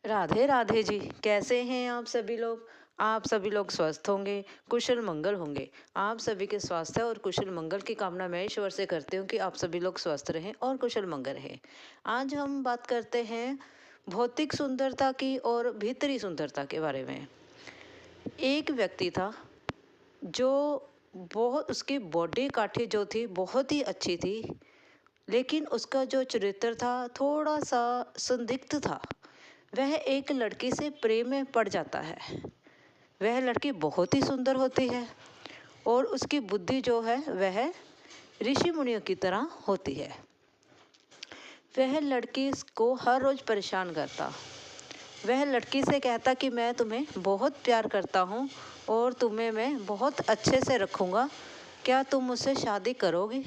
राधे राधे जी। कैसे हैं आप सभी लोग। आप सभी लोग स्वस्थ होंगे, कुशल मंगल होंगे। आप सभी के स्वास्थ्य और कुशल मंगल की कामना मैं ईश्वर से करती हूँ कि आप सभी लोग स्वस्थ रहें और कुशल मंगल रहें। आज हम बात करते हैं भौतिक सुंदरता की और भीतरी सुंदरता के बारे में। एक व्यक्ति था जो बहुत उसकी बॉडी काठी जो थी बहुत ही अच्छी थी, लेकिन उसका जो चरित्र था थोड़ा सा संदिग्ध था। वह एक लड़की से प्रेम में पड़ जाता है। वह लड़की बहुत ही सुंदर होती है और उसकी बुद्धि जो है वह ऋषि मुनियों की तरह होती है। वह लड़की को हर रोज परेशान करता। वह लड़की से कहता कि मैं तुम्हें बहुत प्यार करता हूँ और तुम्हें मैं बहुत अच्छे से रखूँगा, क्या तुम मुझसे शादी करोगी।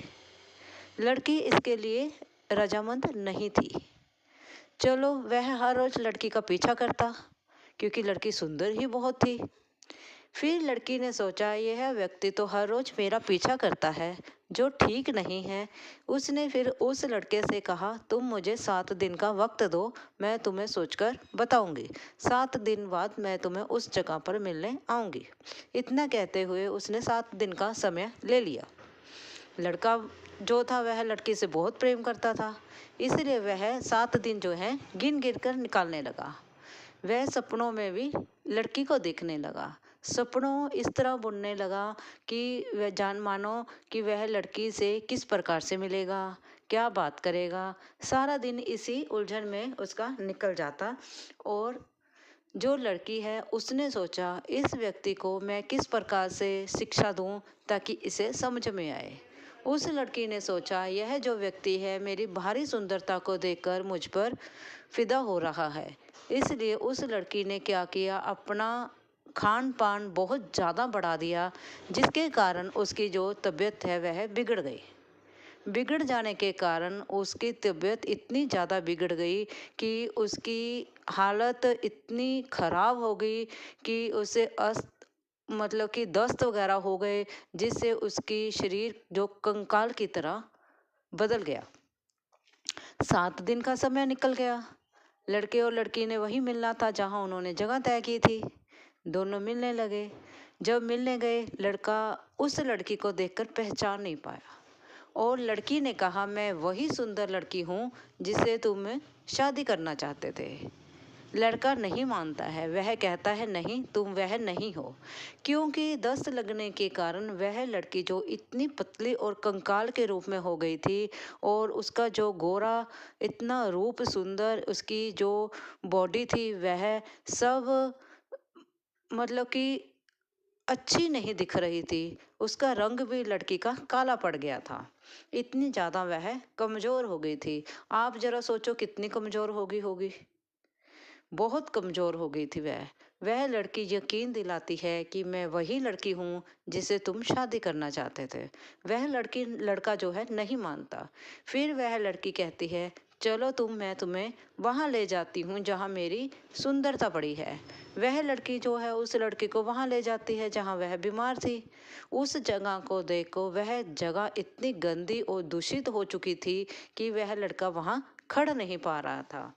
लड़की इसके लिए रजामंद नहीं थी। चलो, वह हर रोज लड़की का पीछा करता क्योंकि लड़की सुंदर ही बहुत थी। फिर लड़की ने सोचा यह व्यक्ति तो हर रोज मेरा पीछा करता है, जो ठीक नहीं है। उसने फिर उस लड़के से कहा तुम मुझे 7 दिन का वक्त दो, मैं तुम्हें सोचकर बताऊंगी। 7 दिन बाद मैं तुम्हें उस जगह पर मिलने आऊंगी। इतना कहते हुए उसने 7 दिन का समय ले लिया। लड़का जो था वह लड़की से बहुत प्रेम करता था, इसलिए वह 7 दिन जो है गिन गिन कर निकालने लगा। वह सपनों में भी लड़की को देखने लगा। सपनों इस तरह बुनने लगा कि वह जान मानो कि वह लड़की से किस प्रकार से मिलेगा, क्या बात करेगा। सारा दिन इसी उलझन में उसका निकल जाता। और जो लड़की है उसने सोचा इस व्यक्ति को मैं किस प्रकार से शिक्षा दूं ताकि इसे समझ में आए। उस लड़की ने सोचा यह जो व्यक्ति है मेरी बाहरी सुंदरता को देखकर मुझ पर फिदा हो रहा है। इसलिए उस लड़की ने क्या किया, अपना खान पान बहुत ज़्यादा बढ़ा दिया, जिसके कारण उसकी जो तबीयत है वह बिगड़ गई। बिगड़ जाने के कारण उसकी तबीयत इतनी ज़्यादा बिगड़ गई कि उसकी हालत इतनी ख़राब हो गई कि उसे मतलब कि दस्त वगैरह हो गए, जिससे उसकी शरीर जो कंकाल की तरह बदल गया। 7 दिन का समय निकल गया। लड़के और लड़की ने वही मिलना था जहां उन्होंने जगह तय की थी। दोनों मिलने लगे। जब मिलने गए, लड़का उस लड़की को देखकर पहचान नहीं पाया और लड़की ने कहा मैं वही सुंदर लड़की हूँ जिससे तुम शादी करना चाहते थे। लड़का नहीं मानता है, वह कहता है नहीं, तुम वह नहीं हो। क्योंकि दस्त लगने के कारण वह लड़की जो इतनी पतली और कंकाल के रूप में हो गई थी, और उसका जो गोरा इतना रूप सुंदर, उसकी जो बॉडी थी वह सब मतलब कि अच्छी नहीं दिख रही थी। उसका रंग भी लड़की का काला पड़ गया था। इतनी ज़्यादा वह कमज़ोर हो गई थी। आप ज़रा सोचो कितनी कमज़ोर हो गई होगी। बहुत कमज़ोर हो गई थी वह लड़की यकीन दिलाती है कि मैं वही लड़की हूँ जिसे तुम शादी करना चाहते थे। वह लड़का जो है नहीं मानता। फिर वह लड़की कहती है चलो मैं तुम्हें वहाँ ले जाती हूँ जहाँ मेरी सुंदरता पड़ी है। वह लड़की जो है उस लड़के को वहाँ ले जाती है जहाँ वह बीमार थी। उस जगह को देखो, वह जगह इतनी गंदी और दूषित हो चुकी थी कि वह लड़का वहाँ खड़ नहीं पा रहा था।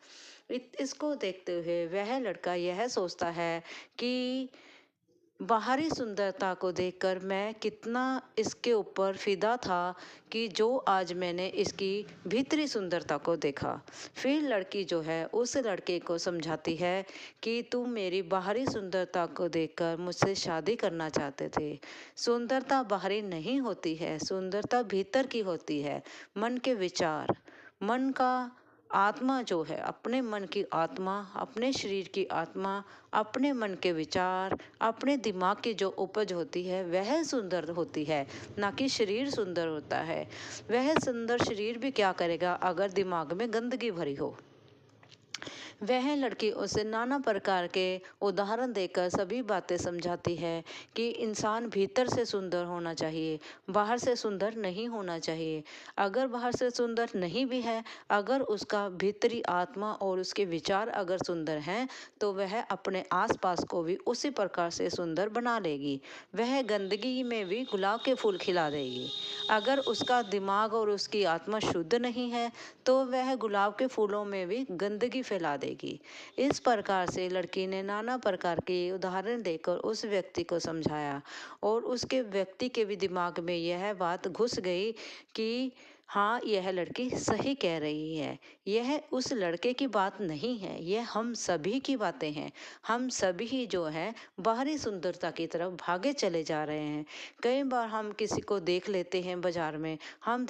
इसको देखते हुए वह लड़का यह सोचता है कि बाहरी सुंदरता को देखकर मैं कितना इसके ऊपर फिदा था कि जो आज मैंने इसकी भीतरी सुंदरता को देखा। फिर लड़की जो है उस लड़के को समझाती है कि तुम मेरी बाहरी सुंदरता को देखकर मुझसे शादी करना चाहते थे। सुंदरता बाहरी नहीं होती है, सुंदरता भीतर की होती है। मन के विचार, मन का आत्मा जो है, अपने मन की आत्मा, अपने शरीर की आत्मा, अपने मन के विचार, अपने दिमाग की जो उपज होती है वह सुंदर होती है, ना कि शरीर सुंदर होता है। वह सुंदर शरीर भी क्या करेगा अगर दिमाग में गंदगी भरी हो। वह लड़की उसे नाना प्रकार के उदाहरण देकर सभी बातें समझाती है कि इंसान भीतर से सुंदर होना चाहिए, बाहर से सुंदर नहीं होना चाहिए। अगर बाहर से सुंदर नहीं भी है, अगर उसका भीतरी आत्मा और उसके विचार अगर सुंदर हैं तो वह अपने आसपास को भी उसी प्रकार से सुंदर बना लेगी। वह गंदगी में भी गुलाब के फूल खिला देगी। अगर उसका दिमाग और उसकी आत्मा शुद्ध नहीं है तो वह गुलाब के फूलों में भी गंदगी फैला देगी। जाएगी। इस प्रकार से लड़की ने नाना प्रकार के उदाहरण देकर उस व्यक्ति को समझाया और उसके व्यक्ति के भी दिमाग में यह बात घुस गई कि हाँ, यह लड़की सही कह रही है। यह उस लड़के की बात नहीं है, यह हम सभी की बातें हैं। हम सभी ही जो है बाहरी सुंदरता की तरफ भागे चले जा रहे हैं। कई बार हम किसी को देख लेते हैं बाजार में, हम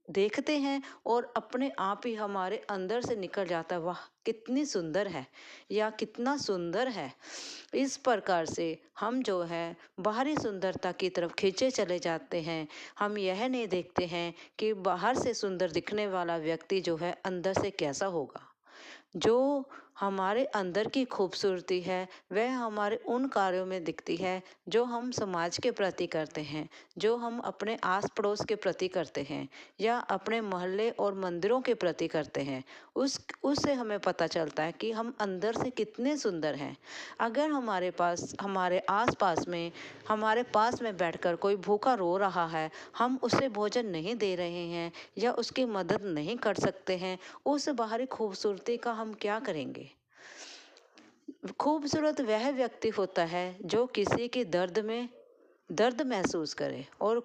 देखते हैं और अपने आप ही हमारे अंदर से निकल जाता है, वाह कितनी सुंदर है या कितना सुंदर है। इस प्रकार से हम जो है बाहरी सुंदरता की तरफ खींचे चले जाते हैं। हम यह नहीं देखते हैं कि बाहर से सुंदर दिखने वाला व्यक्ति जो है अंदर से कैसा होगा। जो हमारे अंदर की खूबसूरती है वह हमारे उन कार्यों में दिखती है जो हम समाज के प्रति करते हैं, जो हम अपने आस पड़ोस के प्रति करते हैं या अपने मोहल्ले और मंदिरों के प्रति करते हैं। उससे हमें पता चलता है कि हम अंदर से कितने सुंदर हैं। अगर हमारे आस पास में हमारे पास में बैठकर कोई भूखा रो रहा है, हम उसे भोजन नहीं दे रहे हैं या उसकी मदद नहीं कर सकते हैं, उस बाहरी खूबसूरती का हम क्या करेंगे। खूबसूरत वह व्यक्ति होता है जो किसी के दर्द महसूस करे और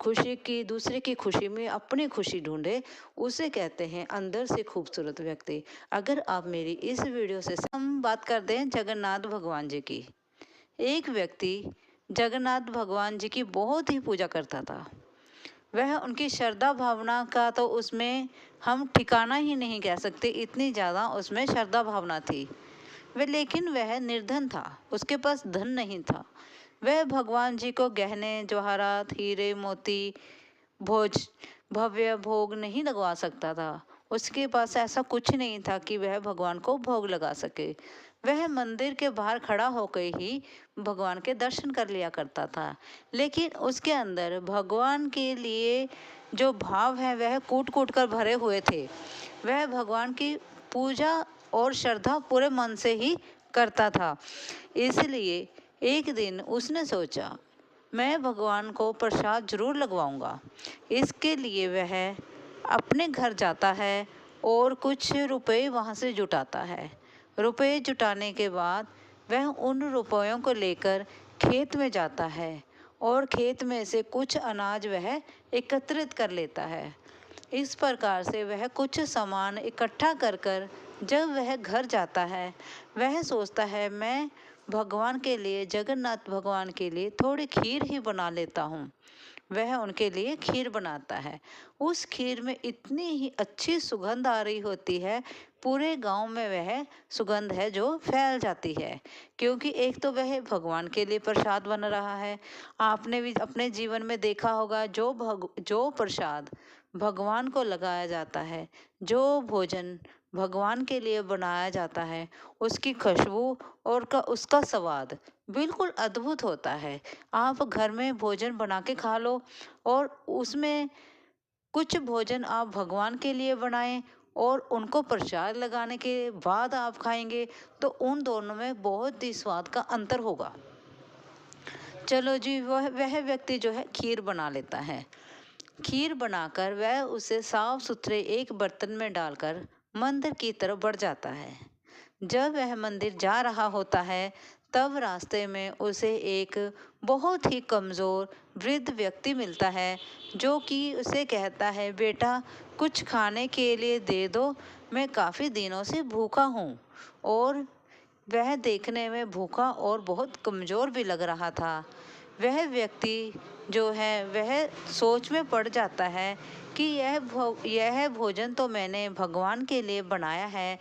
दूसरे की खुशी में अपनी खुशी ढूंढे, उसे कहते हैं अंदर से खूबसूरत व्यक्ति। अगर आप मेरी इस वीडियो से हम बात करते हैं जगन्नाथ भगवान जी की। एक व्यक्ति जगन्नाथ भगवान जी की बहुत ही पूजा करता था। वह उनकी श्रद्धा भावना का तो उसमें हम ठिकाना ही नहीं कह सकते, इतनी ज़्यादा उसमें श्रद्धा भावना थी। लेकिन वह निर्धन था, उसके पास धन नहीं था। वह भगवान जी को गहने जवाहरात हीरे मोती भव्य भोग नहीं लगवा सकता था। उसके पास ऐसा कुछ नहीं था कि वह भगवान को भोग लगा सके। वह मंदिर के बाहर खड़ा होकर ही भगवान के दर्शन कर लिया करता था, लेकिन उसके अंदर भगवान के लिए जो भाव है वह कूट कूट कर भरे हुए थे। वह भगवान की पूजा और श्रद्धा पूरे मन से ही करता था। इसलिए एक दिन उसने सोचा मैं भगवान को प्रसाद जरूर लगवाऊंगा। इसके लिए वह अपने घर जाता है और कुछ रुपए वहाँ से जुटाता है। रुपए जुटाने के बाद वह उन रुपयों को लेकर खेत में जाता है और खेत में से कुछ अनाज वह एकत्रित कर लेता है। इस प्रकार से वह कुछ सामान इकट्ठा कर जब वह घर जाता है, वह सोचता है मैं भगवान के लिए, जगन्नाथ भगवान के लिए थोड़ी खीर ही बना लेता हूँ। वह उनके लिए खीर बनाता है। उस खीर में इतनी ही अच्छी सुगंध आ रही होती है, पूरे गांव में वह सुगंध है जो फैल जाती है, क्योंकि एक तो वह भगवान के लिए प्रसाद बन रहा है। आपने भी अपने जीवन में देखा होगा, जो प्रसाद भगवान को लगाया जाता है, जो भोजन भगवान के लिए बनाया जाता है, उसकी खुशबू और उसका स्वाद बिल्कुल अद्भुत होता है। आप घर में भोजन बना के खा लो और उसमें कुछ भोजन आप भगवान के लिए बनाएं और उनको प्रसाद लगाने के बाद आप खाएंगे तो उन दोनों में बहुत ही स्वाद का अंतर होगा। चलो जी, वह व्यक्ति जो है खीर बना लेता है। खीर बनाकर वह उसे साफ सुथरे एक बर्तन में डालकर मंदिर की तरफ बढ़ जाता है। जब वह मंदिर जा रहा होता है तब रास्ते में उसे एक बहुत ही कमज़ोर वृद्ध व्यक्ति मिलता है, जो कि उसे कहता है बेटा कुछ खाने के लिए दे दो, मैं काफ़ी दिनों से भूखा हूँ। और वह देखने में भूखा और बहुत कमज़ोर भी लग रहा था। वह व्यक्ति जो है वह सोच में पड़ जाता है कि यह भोजन तो मैंने भगवान के लिए बनाया है,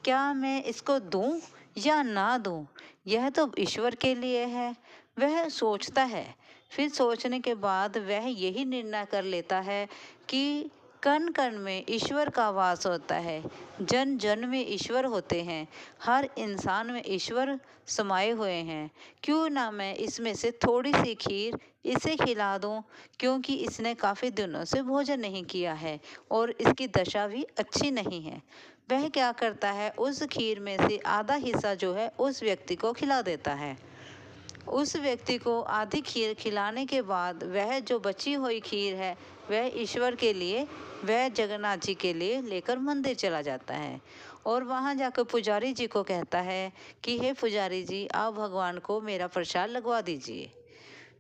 क्या मैं इसको दूं या ना दूं, यह तो ईश्वर के लिए है। वह सोचता है, फिर सोचने के बाद वह यही निर्णय कर लेता है कि कण कण में ईश्वर का वास होता है, जन जन में ईश्वर होते हैं, हर इंसान में ईश्वर समाये हुए हैं। क्यों ना मैं इसमें से थोड़ी सी खीर इसे खिला दूं, क्योंकि इसने काफ़ी दिनों से भोजन नहीं किया है और इसकी दशा भी अच्छी नहीं है। वह क्या करता है, उस खीर में से आधा हिस्सा जो है उस व्यक्ति को खिला देता है। उस व्यक्ति को आधी खीर खिलाने के बाद वह जो बची हुई खीर है वह ईश्वर के लिए, वह जगन्नाथ जी के लिए लेकर मंदिर चला जाता है और वहाँ जाकर पुजारी जी को कहता है कि हे पुजारी जी, आप भगवान को मेरा प्रसाद लगवा दीजिए।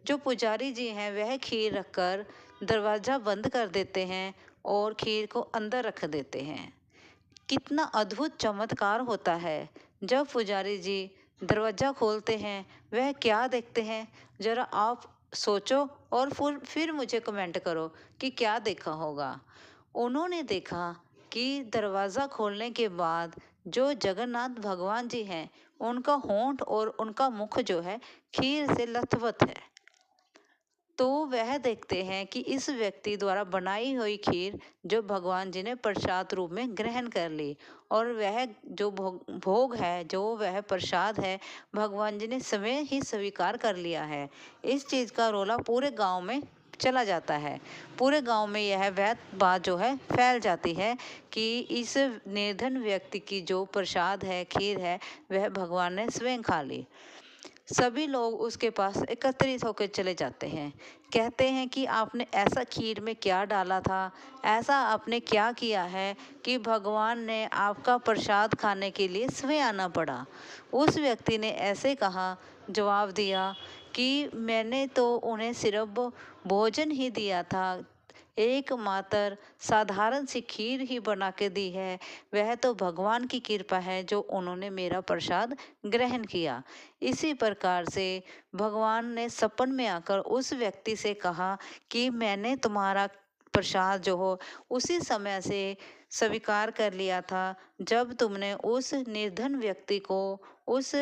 जो पुजारी जी हैं वह खीर रखकर दरवाज़ा बंद कर देते हैं और खीर को अंदर रख देते हैं। कितना अद्भुत चमत्कार होता है। जब पुजारी जी दरवाज़ा खोलते हैं वह क्या देखते हैं, ज़रा आप सोचो और फिर मुझे कमेंट करो कि क्या देखा होगा। उन्होंने देखा कि दरवाज़ा खोलने के बाद जो जगन्नाथ भगवान जी हैं, उनका होंठ और उनका मुख जो है खीर से लथपथ है। तो वह देखते हैं कि इस व्यक्ति द्वारा बनाई हुई खीर जो भगवान जी ने प्रसाद रूप में ग्रहण कर ली, और वह जो भोग है, जो वह प्रसाद है, भगवान जी ने स्वयं ही स्वीकार कर लिया है। इस चीज़ का रोला पूरे गांव में चला जाता है। पूरे गांव में यह बात जो है फैल जाती है कि इस निर्धन व्यक्ति की जो प्रसाद है, खीर है, वह भगवान ने स्वयं खा ली। सभी लोग उसके पास एकत्रित होकर चले जाते हैं। कहते हैं कि आपने ऐसा खीर में क्या डाला था, ऐसा आपने क्या किया है कि भगवान ने आपका प्रसाद खाने के लिए स्वयं आना पड़ा। उस व्यक्ति ने ऐसे कहा, जवाब दिया कि मैंने तो उन्हें सिर्फ भोजन ही दिया था, एकमात्र साधारण सी खीर ही बना के दी है। वह तो भगवान की कृपा है जो उन्होंने मेरा प्रसाद ग्रहण किया। इसी प्रकार से भगवान ने सपन में आकर उस व्यक्ति से कहा कि मैंने तुम्हारा प्रसाद जो हो उसी समय से स्वीकार कर लिया था जब तुमने उस निर्धन व्यक्ति को, उस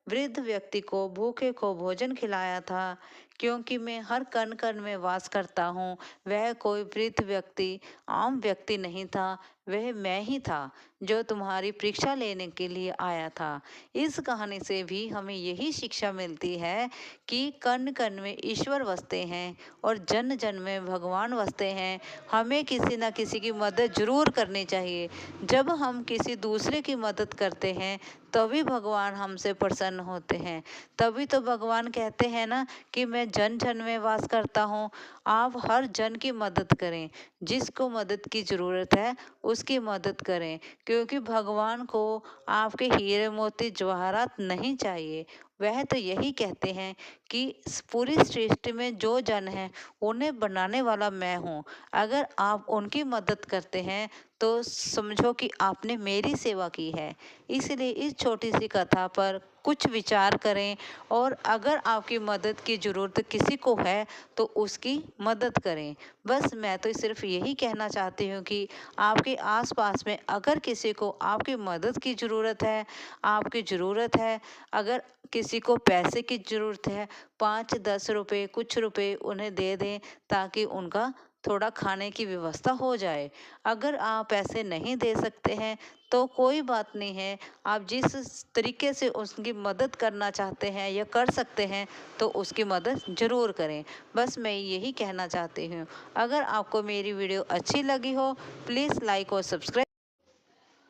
वृद्ध व्यक्ति को, भूखे को भोजन खिलाया था। क्योंकि मैं हर कण कण में वास करता हूँ। वह कोई वृद्ध व्यक्ति, आम व्यक्ति नहीं था, वह मैं ही था जो तुम्हारी परीक्षा लेने के लिए आया था। इस कहानी से भी हमें यही शिक्षा मिलती है कि कण कण में ईश्वर बसते हैं और जन जन में भगवान बसते हैं। हमें किसी न किसी की मदद जरूर करनी चाहिए। जब हम किसी दूसरे की मदद करते हैं तभी भगवान हमसे प्रसन्न होते हैं। तभी तो भगवान कहते हैं ना कि मैं जन जन में वास करता हूँ। आप हर जन की मदद करें, जिसको मदद की ज़रूरत है उसकी मदद करें, क्योंकि भगवान को आपके हीरे मोती जवाहरात नहीं चाहिए। वह तो यही कहते हैं कि पूरी सृष्टि में जो जन है उन्हें बनाने वाला मैं हूँ। अगर आप उनकी मदद करते हैं तो समझो कि आपने मेरी सेवा की है। इसलिए इस छोटी सी कथा पर कुछ विचार करें और अगर आपकी मदद की ज़रूरत किसी को है तो उसकी मदद करें। बस मैं तो सिर्फ यही कहना चाहती हूँ कि आपके आसपास में अगर किसी को आपकी मदद की ज़रूरत है, आपकी ज़रूरत है, अगर किसी को पैसे की ज़रूरत है, 5-10 रुपये, कुछ रुपए उन्हें दे दें ताकि उनका थोड़ा खाने की व्यवस्था हो जाए। अगर आप पैसे नहीं दे सकते हैं तो कोई बात नहीं है, आप जिस तरीके से उसकी मदद करना चाहते हैं या कर सकते हैं तो उसकी मदद ज़रूर करें। बस मैं यही कहना चाहती हूँ। अगर आपको मेरी वीडियो अच्छी लगी हो प्लीज़ लाइक और subscribe.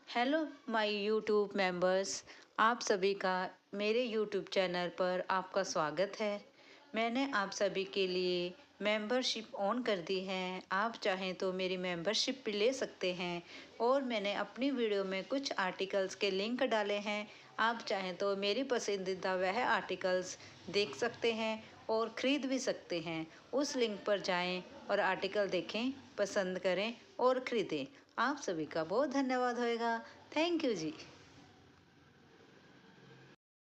Hello my YouTube members, आप सभी का मेरे यूट्यूब चैनल पर आपका स्वागत है। मैंने आप सभी के लिए मेंबरशिप ऑन कर दी है। आप चाहें तो मेरी मेंबरशिप भी ले सकते हैं और मैंने अपनी वीडियो में कुछ आर्टिकल्स के लिंक डाले हैं। आप चाहें तो मेरी पसंदीदा वह आर्टिकल्स देख सकते हैं और ख़रीद भी सकते हैं। उस लिंक पर जाएं और आर्टिकल देखें, पसंद करें और ख़रीदें। आप सभी का बहुत धन्यवाद होएगा। थैंक यू जी।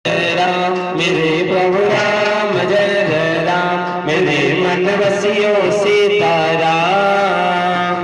राम मेरे प्रभु राम, जय जय राम, मेरे मन बसियो सीताराम।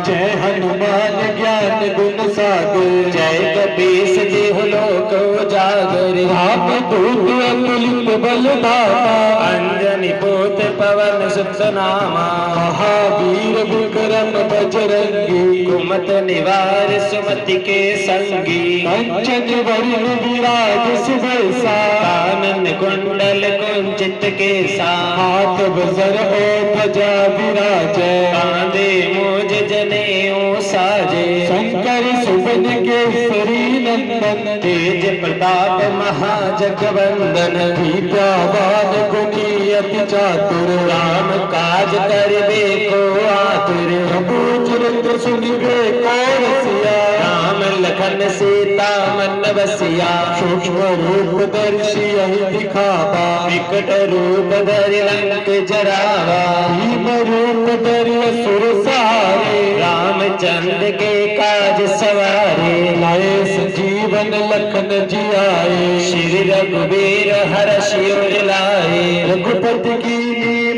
जय हनुमान ज्ञान गुण सागर, जय कपीस देह लोक उजागर। राम दूत अतुलित बल धामा, अंजनी पुत पवन सुत नामा। महावीर विक्रम बजरंगी, कुमत निवार सुमति के संगी। कंचन वरण विराज सुबैसा, कानन कुंडल कुंचित केसा। हाथ बजर ओ ध्वजा विराजै, कांधे मूज जनेऊ साजे। शंकर सुवन केसरी नंदन, तेज प्रताप महाजगवंदन। विद्यावान गुणी अति चातुर, राम काज करिबे को आतुर। प्रभु चरित्र सुनिबे को रसिया, राम लखन सीता मन बसिया सूक्ष्म रूप दर्शी यही दिखावा विकट रूप धरि लंक जरावा भीम रूप धरि असुर सहारे रामचंद्र के काज सवारे लाए संजीवन लखन जी आए श्री रघुवीर हर्ष उर लाए रघुपति की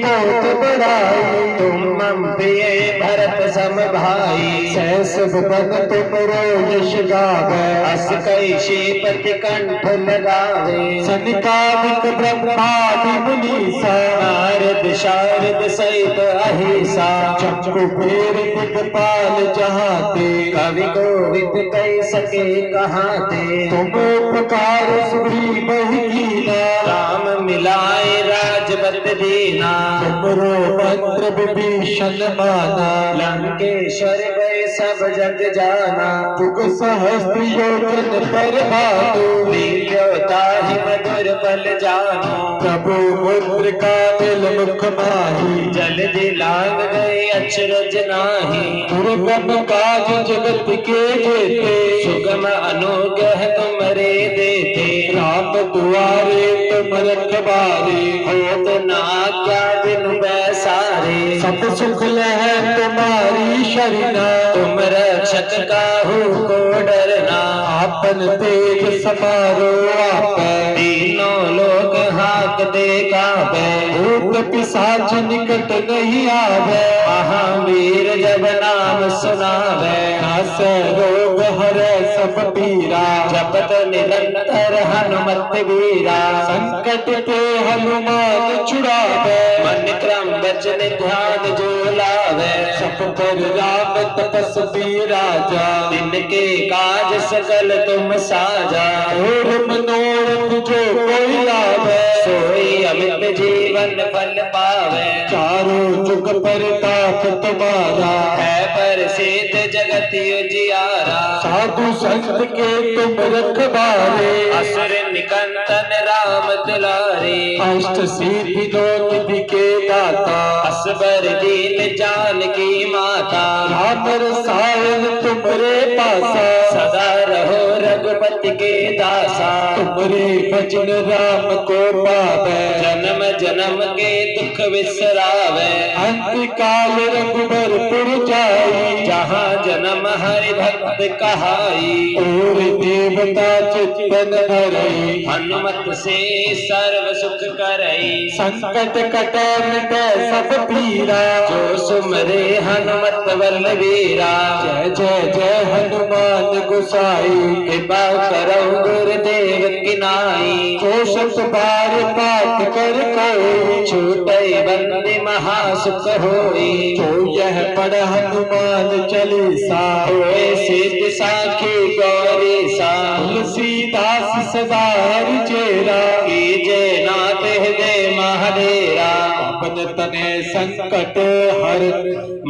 बहुत बड़ाई तुम मम प्रिय भरत सम भाई सहस बदन तुमरो यश गावे अस कई श्रीपति कंठ लगावे सनिकादिक ब्रह्मादि मुनीसा नारद शारद सहित अहिसा चक्षु फेर दिगपाल जहाते कवि कोविद कह सके कहाते तुम उपकार सुग्री बहिना राम मिलाए राजपद दीना तुमरो मंत्र विभीषण माना लंकेश्वर गए सब जग जाना तुग सहस्त्र योजन पर भातु वीर्योताहि मधुर बल जानो प्रभु मुद्र का मिल मुख माही जल दिलांग गए अचरज नाही दुर्गम काज जगत के जेते सुगम अनुग्रह तुमरे देते राम दुआरे तुम रखवारे होत ना क्या दिन बैसारे सब सुख लह तुम्हारी शरणा तुम रक्षक काहू को डरना आपन तेज समारो आप तीनों लोग हाथ दे काबे भूत पिशाच निकट नहीं आवे महावीर जब नाम सुनावे नास रोग हरे सब पीरा जपत निरंतर हनुमत वीरा संकट ते हनुमान छुड़ावे मन क्रम वचन ध्यान जो लावे सब पर राम तपस्वी राजा दिन के काज सकल तुम साजा और मनोरथ जो कोई लावे सोई अमित जीवन फल पावे चारों जुग परताप तुम्हारा है प्रसिद्ध जगत उजियारा साधु संत के तुम रखवारे असुर निकंदन राम दुलारे अष्ट सिद्धि दो निधि के दाता असबर दीन जानकी माता राम रसायन तुमरे पासा सदा रहो रघुपति के दासा तुमरे भजन राम को पावे जन्म जन्म के दुख विसरावे अंत काल रघुबर पुर जाई जहाँ जन्म हरि भक्त कहाई और देवता चित्तन धरई हनुमत से सर्व सुख करई संकट कटे मिटे सब पीरा जो सुमरे हनुमत बलवीरा जय जय जय हनुमान गोसाई कृपा करो गुरुदेव की नाई जो सत बार पाठ कर कोई छूटे बंदी महासुख होई जो यह पढ़ हनुमान चालीसा होए सिद्ध साखी गौरी सा तुलसीदास सदा हरि चेरा कीजे नाथ हृदय महाडेरा अपन तने संकट हर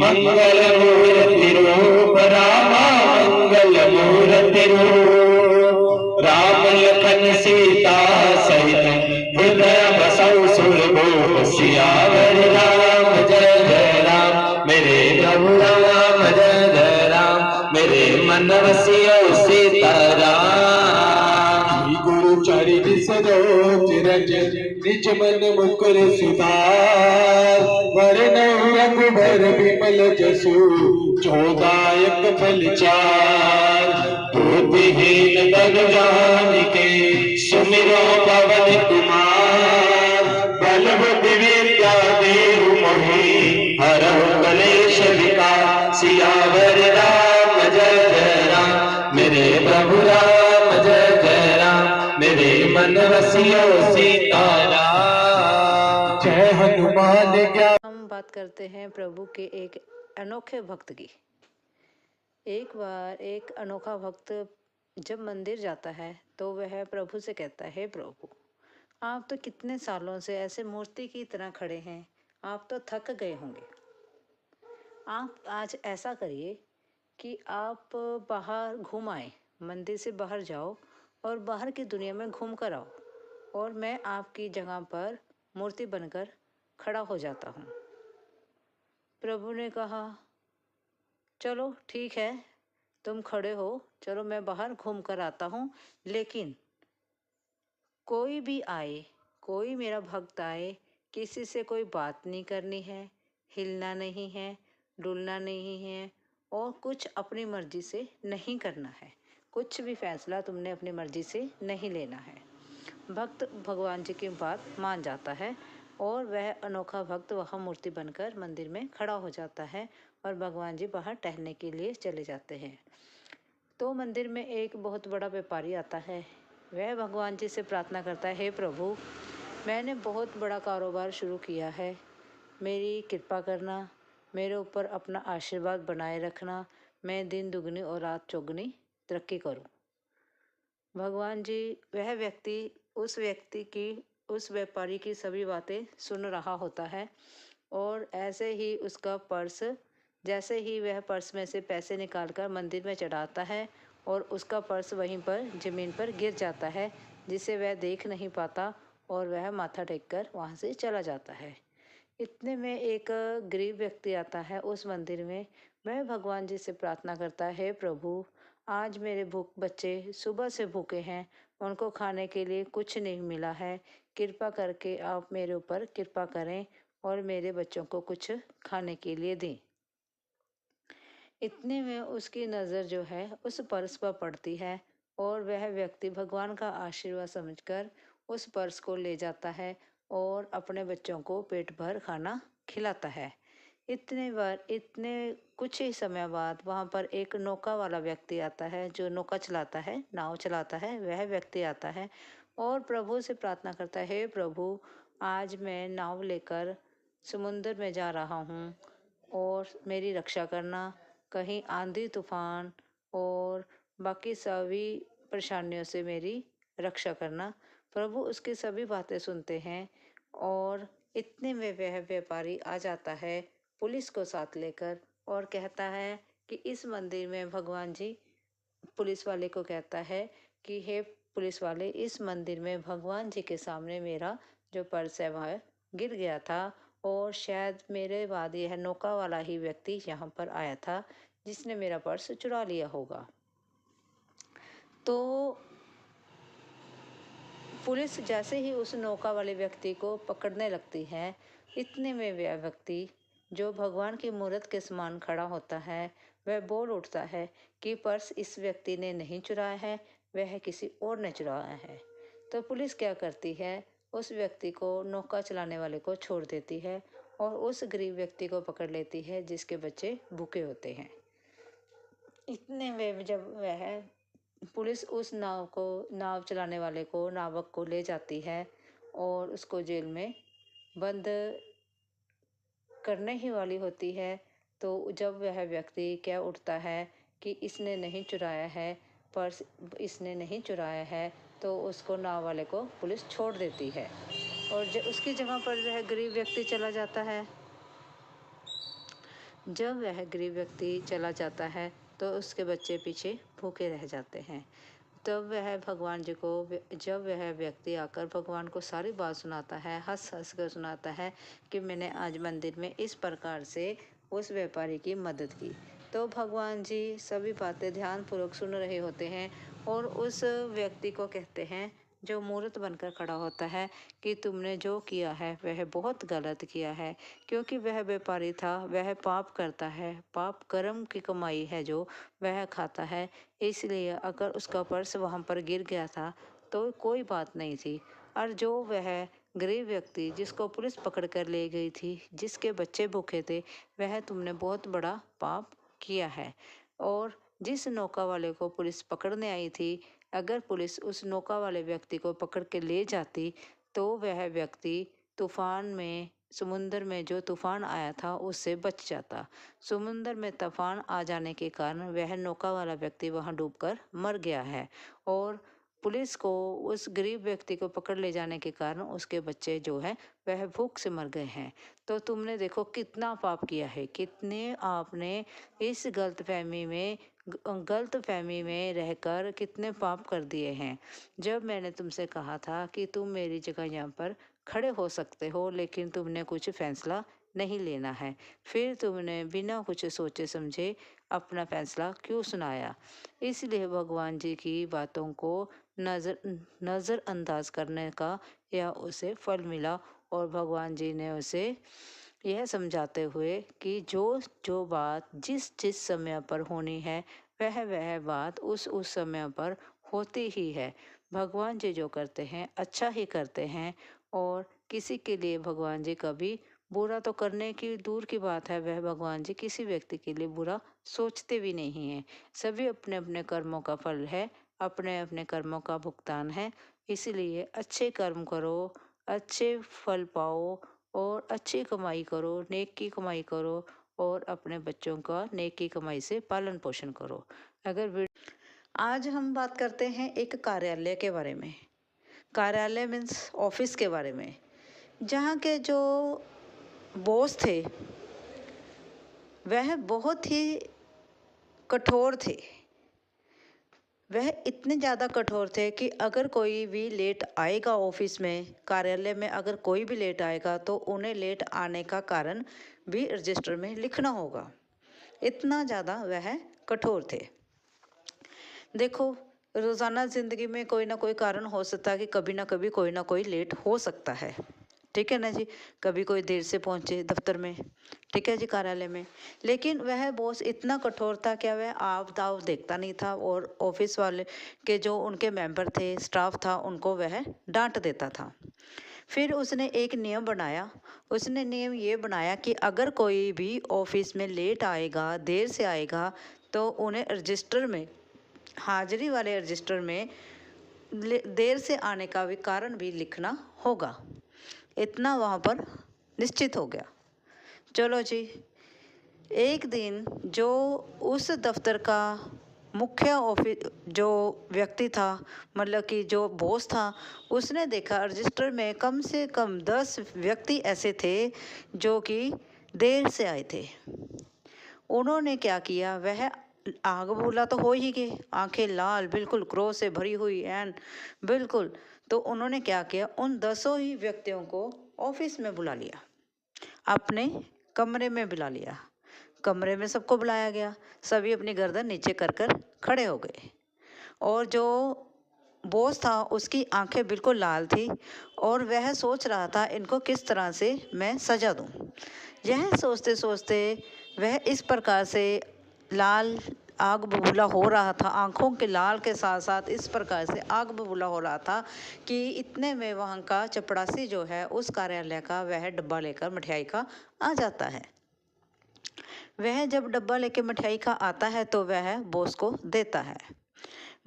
मंगल मूर्ति रूप रामा मंगल मूर्ति रूप राम लखन सीता सहित हृदय बसौ सुरभूप सियावर राम जय जय राम मेरे प्रभु राम जय जय राम मेरे मन बसियो सीताराम श्री गुरु चरित सरोज रज निज मन मुकुर सुधार वरण रघुबर विमल जसु चौदायक बल चार बुद्धिहीन तन जानिके सुमिरो पवन कुमार बल बुद्धि विद्या देहु मोहि हरहु कलेश विकार सियावर राम जय जय राम मेरे प्रभु राम जय जय राम मेरे मन बसियो सीताराम जय हनुमान ज्ञान। हम बात करते हैं प्रभु के एक अनोखे भक्त की। एक बार एक अनोखा भक्त जब मंदिर जाता है तो वह प्रभु से कहता है, हे प्रभु, आप तो कितने सालों से ऐसे मूर्ति की तरह खड़े हैं, आप तो थक गए होंगे। आप आज ऐसा करिए कि आप बाहर घूम आए, मंदिर से बाहर जाओ और बाहर की दुनिया में घूम कर आओ और मैं आपकी जगह पर मूर्ति बनकर खड़ा हो जाता हूँ। प्रभु ने कहा, चलो ठीक है, तुम खड़े हो, चलो मैं बाहर घूम कर आता हूँ, लेकिन कोई भी आए, कोई मेरा भक्त आए, किसी से कोई बात नहीं करनी है, हिलना नहीं है, डुलना नहीं है और कुछ अपनी मर्जी से नहीं करना है। कुछ भी फैसला तुमने अपनी मर्जी से नहीं लेना है। भक्त भगवान जी की बात मान जाता है और वह अनोखा भक्त वहाँ मूर्ति बनकर मंदिर में खड़ा हो जाता है और भगवान जी बाहर टहलने के लिए चले जाते हैं। तो मंदिर में एक बहुत बड़ा व्यापारी आता है। वह भगवान जी से प्रार्थना करता है, हे प्रभु, मैंने बहुत बड़ा कारोबार शुरू किया है, मेरी कृपा करना, मेरे ऊपर अपना आशीर्वाद बनाए रखना, मैं दिन दुगनी और रात चौगुनी तरक्की करूं। भगवान जी, वह व्यक्ति उस व्यापारी की सभी बातें सुन रहा होता है और ऐसे ही उसका पर्स, जैसे ही वह पर्स में से पैसे निकालकर मंदिर में चढ़ाता है और उसका पर्स वहीं पर ज़मीन पर गिर जाता है, जिसे वह देख नहीं पाता और वह माथा टेककर वहाँ से चला जाता है। इतने में एक गरीब व्यक्ति आता है उस मंदिर में। वह भगवान जी से प्रार्थना करता है, हे प्रभु, आज मेरे बच्चे सुबह से भूखे हैं, उनको खाने के लिए कुछ नहीं मिला है, कृपा करके आप मेरे ऊपर कृपा करें और मेरे बच्चों को कुछ खाने के लिए दें। इतने में उसकी नज़र जो है उस पर्स पर पड़ती है और वह व्यक्ति भगवान का आशीर्वाद समझकर उस पर्स को ले जाता है और अपने बच्चों को पेट भर खाना खिलाता है। इतने कुछ ही समय बाद वहाँ पर एक नौका वाला व्यक्ति आता है, जो नौका चलाता है, नाव चलाता है, वह व्यक्ति आता है और प्रभु से प्रार्थना करता है, हे प्रभु, आज मैं नाव लेकर समुद्र में जा रहा हूँ और मेरी रक्षा करना, कहीं आंधी तूफान और बाकी सभी परेशानियों से मेरी रक्षा करना। प्रभु उसकी सभी बातें सुनते हैं और इतने में वह व्यापारी आ जाता है पुलिस को साथ लेकर और कहता है कि इस मंदिर में भगवान जी, पुलिस वाले को कहता है कि हे पुलिस वाले, इस मंदिर में भगवान जी के सामने मेरा जो पर्स है वह गिर गया था और शायद मेरे बाद यह नौका वाला ही व्यक्ति यहाँ पर आया था जिसने मेरा पर्स चुरा लिया होगा। तो पुलिस जैसे ही उस नौका वाले व्यक्ति को पकड़ने लगती है, इतने में वह व्यक्ति जो भगवान की मूर्त के समान खड़ा होता है, वह बोल उठता है कि पर्स इस व्यक्ति ने नहीं चुराया है, वह किसी और ने चुराया है। तो पुलिस क्या करती है, उस व्यक्ति को, नौका चलाने वाले को छोड़ देती है और उस गरीब व्यक्ति को पकड़ लेती है जिसके बच्चे भूखे होते हैं। इतने में जब वह पुलिस उस नाव चलाने वाले को, नावक को ले जाती है और उसको जेल में बंद करने ही वाली होती है, तो जब वह व्यक्ति कह उठता है कि इसने नहीं चुराया है, पर्स इसने नहीं चुराया है, तो उसको नाव वाले को पुलिस छोड़ देती है और उसकी जगह पर वह गरीब व्यक्ति चला जाता है। जब वह गरीब व्यक्ति चला जाता है तो उसके बच्चे पीछे भूखे रह जाते हैं। तब वह भगवान जी को, जब वह व्यक्ति आकर भगवान को सारी बात सुनाता है, हंस हंस कर सुनाता है कि मैंने आज मंदिर में इस प्रकार से उस व्यापारी की मदद की, तो भगवान जी सभी बातें ध्यानपूर्वक सुन रहे होते हैं और उस व्यक्ति को कहते हैं, जो मूर्त बनकर खड़ा होता है, कि तुमने जो किया है वह बहुत गलत किया है, क्योंकि वह व्यापारी था, वह पाप करता है, पाप कर्म की कमाई है जो वह खाता है, इसलिए अगर उसका पर्स वहाँ पर गिर गया था तो कोई बात नहीं थी। और जो वह गरीब व्यक्ति जिसको पुलिस पकड़ कर ले गई थी, जिसके बच्चे भूखे थे, वह तुमने बहुत बड़ा पाप किया है। और जिस नौका वाले को पुलिस पकड़ने आई थी, अगर पुलिस उस नौका वाले व्यक्ति को पकड़ के ले जाती तो वह व्यक्ति तूफान में, समुंदर में जो तूफान आया था उससे बच जाता। समुंदर में तूफान आ जाने के कारण वह नौका वाला व्यक्ति वहां डूबकर मर गया है और पुलिस को उस गरीब व्यक्ति को पकड़ ले जाने के कारण उसके बच्चे जो है वह भूख से मर गए हैं। तो तुमने देखो कितना पाप किया है, कितने आपने इस गलतफहमी में रहकर कितने पाप कर दिए हैं। जब मैंने तुमसे कहा था कि तुम मेरी जगह यहाँ पर खड़े हो सकते हो, लेकिन तुमने कुछ फैसला नहीं लेना है, फिर तुमने बिना कुछ सोचे समझे अपना फैसला क्यों सुनाया। इसलिए भगवान जी की बातों को नज़रअंदाज करने का यह उसे फल मिला और भगवान जी ने उसे यह समझाते हुए कि जो जो बात जिस जिस समय पर होनी है वह बात उस समय पर होती ही है। भगवान जी जो करते हैं अच्छा ही करते हैं और किसी के लिए भगवान जी कभी बुरा तो करने की दूर की बात है, वह भगवान जी किसी व्यक्ति के लिए बुरा सोचते भी नहीं हैं। सभी अपने अपने कर्मों का फल है, अपने अपने कर्मों का भुगतान है। इसलिए अच्छे कर्म करो, अच्छे फल पाओ और अच्छी कमाई करो, नेक की कमाई करो और अपने बच्चों का नेक की कमाई से पालन पोषण करो। आज हम बात करते हैं एक कार्यालय के बारे में। कार्यालय मीन्स ऑफिस के बारे में, जहाँ के जो बॉस थे वह बहुत ही कठोर थे। वह इतने ज़्यादा कठोर थे कि अगर कोई भी लेट आएगा ऑफिस में, कार्यालय में अगर कोई भी लेट आएगा तो उन्हें लेट आने का कारण भी रजिस्टर में लिखना होगा। इतना ज़्यादा वह कठोर थे। देखो, रोज़ाना ज़िंदगी में कोई ना कोई कारण हो सकता है कि कभी ना कभी कोई ना कोई लेट हो सकता है, ठीक है ना जी। कभी कोई देर से पहुंचे दफ्तर में, ठीक है जी, कार्यालय में। लेकिन वह बॉस इतना कठोर था क्या वह आप दाव देखता नहीं था और ऑफिस वाले के जो उनके मेंबर थे, स्टाफ था, उनको वह डांट देता था। फिर उसने एक नियम बनाया। उसने नियम ये बनाया कि अगर कोई भी ऑफिस में लेट आएगा, देर से आएगा, तो उन्हें रजिस्टर में, हाजिरी वाले रजिस्टर में देर से आने का भी कारण भी लिखना होगा। इतना वहाँ पर निश्चित हो गया। चलो जी, एक दिन जो उस दफ्तर का मुख्य ऑफिस जो व्यक्ति था, मतलब कि जो बॉस था, उसने देखा रजिस्टर में कम से कम 10 व्यक्ति ऐसे थे जो कि देर से आए थे। उन्होंने क्या किया, वह आग बबूला तो हो ही गए, आंखें लाल, बिल्कुल क्रोध से भरी हुई एंड बिल्कुल। तो उन्होंने क्या किया, उन 10 ही व्यक्तियों को ऑफिस में बुला लिया, अपने कमरे में बुला लिया। कमरे में सबको बुलाया गया, सभी अपनी गर्दन नीचे कर कर खड़े हो गए और जो बॉस था उसकी आंखें बिल्कुल लाल थी और वह सोच रहा था इनको किस तरह से मैं सजा दूं। यह सोचते सोचते वह इस प्रकार से लाल आग बबूला हो रहा था, आंखों के लाल के साथ साथ इस प्रकार से आग बबूला हो रहा था कि इतने में वहाँ का चपड़ासी जो है उस कार्यालय का, वह डब्बा लेकर मिठाई का आ जाता है। वह जब डब्बा लेके मिठाई का आता है तो वह बॉस को देता है।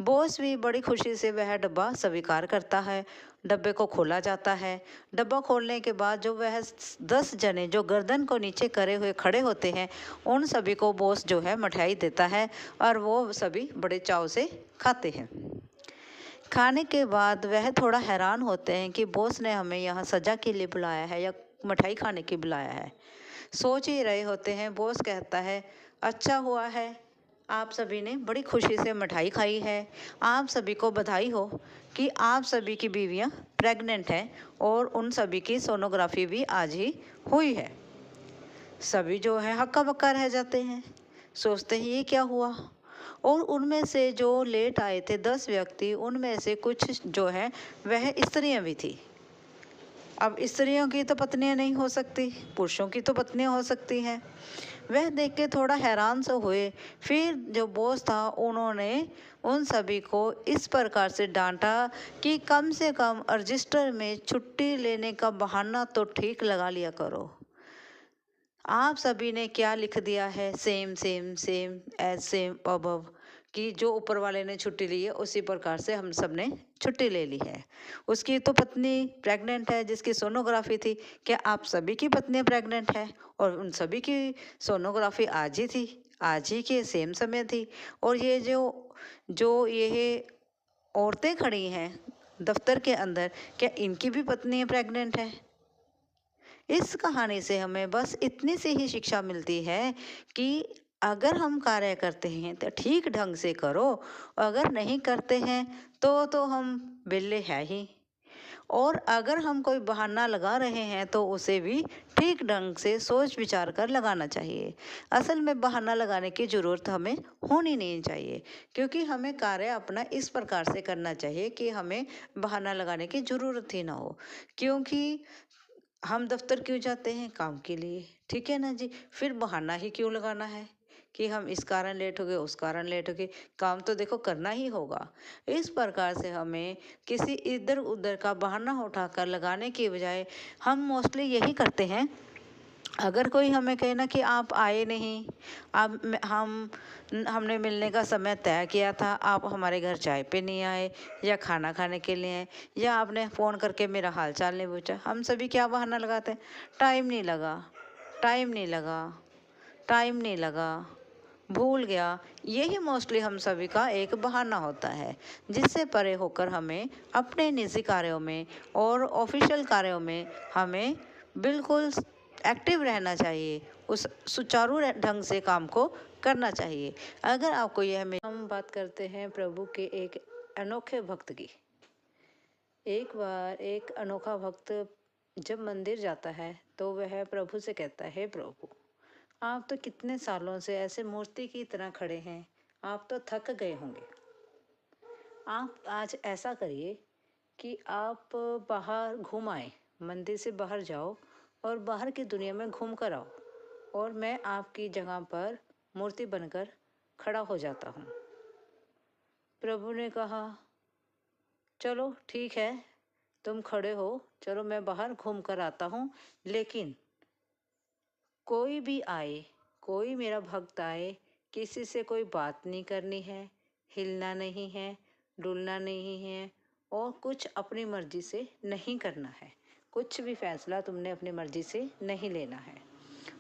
बॉस भी बड़ी खुशी से वह डब्बा स्वीकार करता है। डब्बे को खोला जाता है। डब्बा खोलने के बाद जो वह 10 जने जो गर्दन को नीचे करे हुए खड़े होते हैं, उन सभी को बॉस जो है मिठाई देता है और वो सभी बड़े चाव से खाते हैं। खाने के बाद वह थोड़ा हैरान होते हैं कि बॉस ने हमें यहाँ सजा के लिए बुलाया है या मिठाई खाने के लिए बुलाया है। सोच ही रहे होते हैं। बॉस कहता है, अच्छा हुआ है आप सभी ने बड़ी खुशी से मिठाई खाई है। आप सभी को बधाई हो कि आप सभी की बीवियां प्रेग्नेंट हैं और उन सभी की सोनोग्राफी भी आज ही हुई है। सभी जो है हक्का बक्का रह जाते हैं, सोचते हैं ये क्या हुआ। और उनमें से जो लेट आए थे 10 व्यक्ति, उनमें से कुछ जो है वह स्त्रियां भी थी। अब स्त्रियों की तो पत्नियां नहीं हो सकती, पुरुषों की तो पत्नियां हो सकती हैं। वह देख के थोड़ा हैरान से हुए। फिर जो बॉस था उन्होंने उन सभी को इस प्रकार से डांटा कि कम से कम रजिस्टर में छुट्टी लेने का बहाना तो ठीक लगा लिया करो। आप सभी ने क्या लिख दिया है, same same same as same above, कि जो ऊपर वाले ने छुट्टी ली है उसी प्रकार से हम सब ने छुट्टी ले ली है। उसकी तो पत्नी प्रेग्नेंट है जिसकी सोनोग्राफी थी। क्या आप सभी की पत्नी प्रेग्नेंट है? और उन सभी की सोनोग्राफी आज ही थी, आज ही के सेम समय थी। और ये जो जो ये औरतें खड़ी हैं दफ्तर के अंदर, क्या इनकी भी पत्नी प्रेग्नेंट है? इस कहानी से हमें बस इतनी सी ही शिक्षा मिलती है कि अगर हम कार्य करते हैं तो ठीक ढंग से करो, अगर नहीं करते हैं तो हम बिल्ले हैं ही। और अगर हम कोई बहाना लगा रहे हैं तो उसे भी ठीक ढंग से सोच विचार कर लगाना चाहिए। असल में बहाना लगाने की ज़रूरत हमें होनी नहीं चाहिए, क्योंकि हमें कार्य अपना इस प्रकार से करना चाहिए कि हमें बहाना लगाने की ज़रूरत ही ना हो। क्योंकि हम दफ्तर क्यों जाते हैं? काम के लिए, ठीक है ना जी। फिर बहाना ही क्यों लगाना है कि हम इस कारण लेट हो गए, उस कारण लेट हो गए? काम तो देखो करना ही होगा। इस प्रकार से हमें किसी इधर उधर का बहाना उठाकर लगाने की बजाय हम मोस्टली यही करते हैं। अगर कोई हमें कहे ना कि आप आए नहीं, हमने मिलने का समय तय किया था, आप हमारे घर चाय पे नहीं आए या खाना खाने के लिए आए, या आपने फ़ोन करके मेरा हाल चाल नहीं पूछा, हम सभी क्या बहाना लगाते हैं? टाइम नहीं लगा, टाइम नहीं लगा, टाइम नहीं लगा, भूल गया। यही मोस्टली हम सभी का एक बहाना होता है, जिससे परे होकर हमें अपने निजी कार्यों में और ऑफिशियल कार्यों में हमें बिल्कुल एक्टिव रहना चाहिए, उस सुचारू ढंग से काम को करना चाहिए। अगर आपको हम बात करते हैं प्रभु के एक अनोखे भक्त की। एक बार एक अनोखा भक्त जब मंदिर जाता है तो वह प्रभु से कहता है, हे प्रभु, आप तो कितने सालों से ऐसे मूर्ति की तरह खड़े हैं, आप तो थक गए होंगे। आप आज ऐसा करिए कि आप बाहर घूम आए, मंदिर से बाहर जाओ और बाहर की दुनिया में घूम कर आओ, और मैं आपकी जगह पर मूर्ति बनकर खड़ा हो जाता हूँ। प्रभु ने कहा, चलो ठीक है, तुम खड़े हो, चलो मैं बाहर घूम कर आता हूँ, लेकिन कोई भी आए, कोई मेरा भक्त आए, किसी से कोई बात नहीं करनी है, हिलना नहीं है, डुलना नहीं है, और कुछ अपनी मर्जी से नहीं करना है। कुछ भी फैसला तुमने अपनी मर्जी से नहीं लेना है।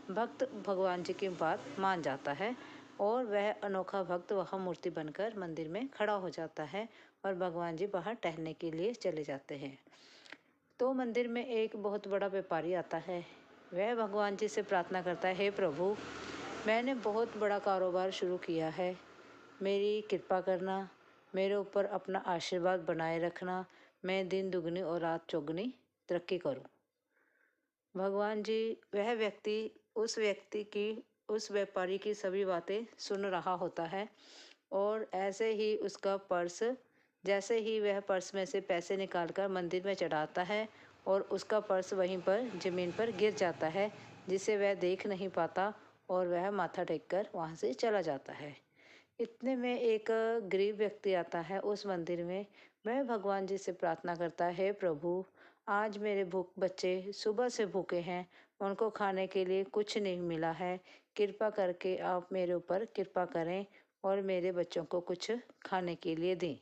भक्त भगवान जी की बात मान जाता है और वह अनोखा भक्त वहाँ मूर्ति बनकर मंदिर में खड़ा हो जाता है और भगवान जी बाहर टहलने के लिए चले जाते हैं। तो मंदिर में एक बहुत बड़ा व्यापारी आता है। वह भगवान जी से प्रार्थना करता है, हे प्रभु, मैंने बहुत बड़ा कारोबार शुरू किया है, मेरी कृपा करना, मेरे ऊपर अपना आशीर्वाद बनाए रखना, मैं दिन दुगनी और रात चौगुनी तरक्की करूं। भगवान जी, वह व्यक्ति उस व्यापारी की सभी बातें सुन रहा होता है, और ऐसे ही उसका पर्स, जैसे ही वह पर्स में से पैसे निकालकर मंदिर में चढ़ाता है और उसका पर्स वहीं पर ज़मीन पर गिर जाता है, जिसे वह देख नहीं पाता, और वह माथा टेककर वहाँ से चला जाता है। इतने में एक गरीब व्यक्ति आता है उस मंदिर में। वह भगवान जी से प्रार्थना करता है, हे प्रभु, आज मेरे बच्चे सुबह से भूखे हैं, उनको खाने के लिए कुछ नहीं मिला है, कृपा करके आप मेरे ऊपर कृपा करें और मेरे बच्चों को कुछ खाने के लिए दें।